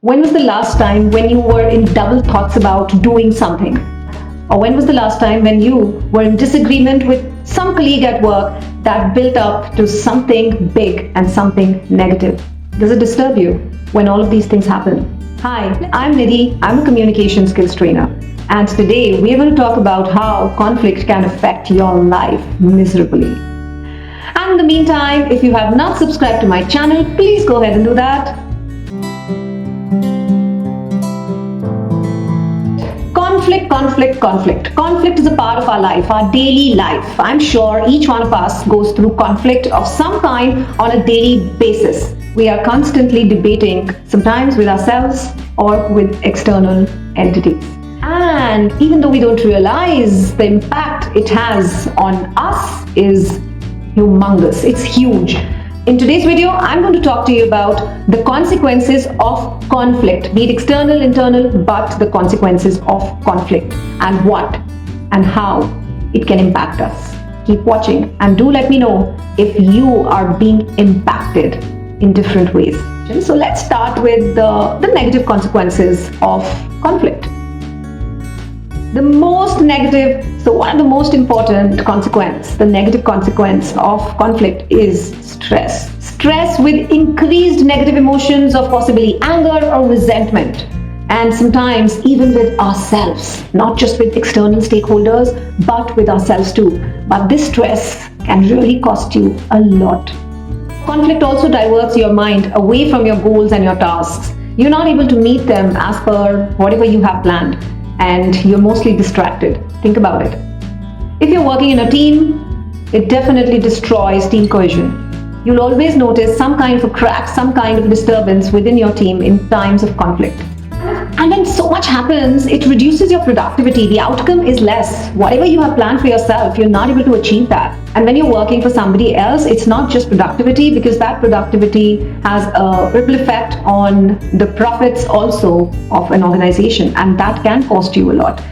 When was the last time when you were in double thoughts about doing something? Or when was the last time when you were in disagreement with some colleague at work that built up to something big and something negative? Does it disturb you when all of these things happen? Hi, I'm Nidhi. I'm a communication skills trainer. And today we're going to talk about how conflict can affect your life miserably. And in the meantime, if you have not subscribed to my channel, please go ahead and do that. Conflict. Conflict is a part of our life, our daily life. I'm sure each one of us goes through conflict of some kind on a daily basis. We are constantly debating, sometimes with ourselves or with external entities. And even though we don't realize the impact it has on us is humongous. It's huge. In today's video, I'm going to talk to you about the consequences of conflict, be it external, internal, but the consequences of conflict and what and how it can impact us. Keep watching and do let me know if you are being impacted in different ways. So let's start with the negative consequences of conflict. The most negative, so one of the most important the negative consequence of conflict is stress. Stress with increased negative emotions of possibly anger or resentment. And sometimes even with ourselves, not just with external stakeholders, but with ourselves too. But this stress can really cost you a lot. Conflict also diverts your mind away from your goals and your tasks. You're not able to meet them as per whatever you have planned. And you're mostly distracted. Think about it. If you're working in a team, it definitely destroys team cohesion. You'll always notice some kind of a crack, some kind of disturbance within your team in times of conflict. And when so much happens, it reduces your productivity. The outcome is less. Whatever you have planned for yourself, you're not able to achieve that. And when you're working for somebody else, it's not just productivity, because that productivity has a ripple effect on the profits also of an organization, and that can cost you a lot.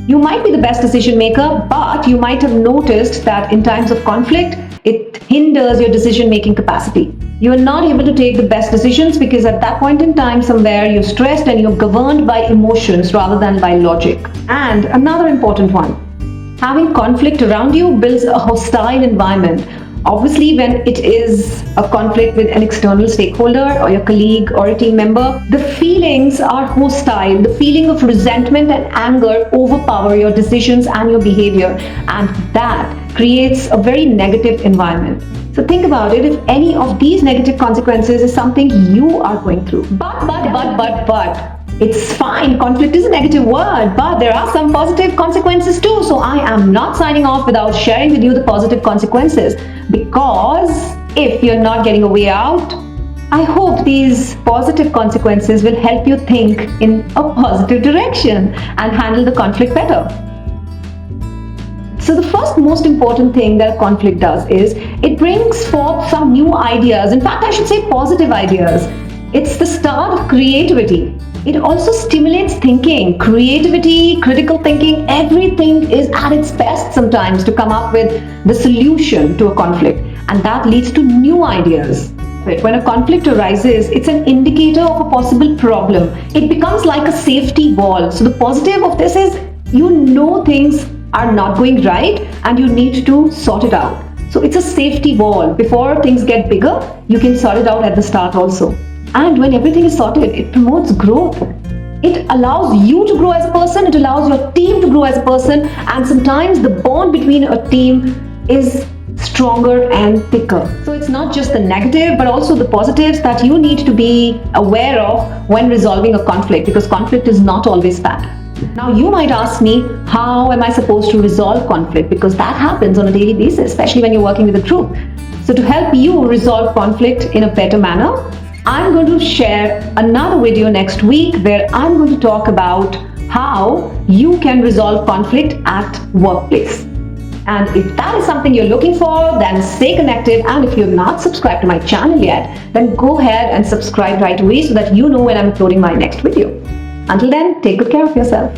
You might be the best decision maker, but you might have noticed that in times of conflict, it hinders your decision-making capacity. You are not able to take the best decisions because at that point in time, somewhere you're stressed and you're governed by emotions rather than by logic. And another important one, having conflict around you builds a hostile environment. Obviously, when it is a conflict with an external stakeholder or your colleague or a team member, the feelings are hostile. The feeling of resentment and anger overpower your decisions and your behavior, and that creates a very negative environment. So think about it, if any of these negative consequences is something you are going through. But, it's fine. Conflict is a negative word, but there are some positive consequences too. So I am not signing off without sharing with you the positive consequences, because if you're not getting a way out, I hope these positive consequences will help you think in a positive direction and handle the conflict better. So the first most important thing that conflict does is it brings forth some new ideas. In fact, I should say positive ideas. It's the start of creativity. It also stimulates thinking, creativity, critical thinking. Everything is at its best sometimes to come up with the solution to a conflict, and that leads to new ideas. When a conflict arises, it's an indicator of a possible problem. It becomes like a safety wall. So the positive of this is you know things are not going right and you need to sort it out. So it's a safety wall. Before things get bigger, you can sort it out at the start also. And when everything is sorted, it promotes growth. It allows you to grow as a person, it allows your team to grow as a person, and sometimes the bond between a team is stronger and thicker. So it's not just the negative, but also the positives that you need to be aware of when resolving a conflict, because conflict is not always bad. Now you might ask me, how am I supposed to resolve conflict? Because that happens on a daily basis, especially when you're working with a group. So to help you resolve conflict in a better manner, I'm going to share another video next week where I'm going to talk about how you can resolve conflict at workplace. And if that is something you're looking for, then stay connected. And if you're not subscribed to my channel yet, then go ahead and subscribe right away so that you know when I'm uploading my next video. Until then, take good care of yourself.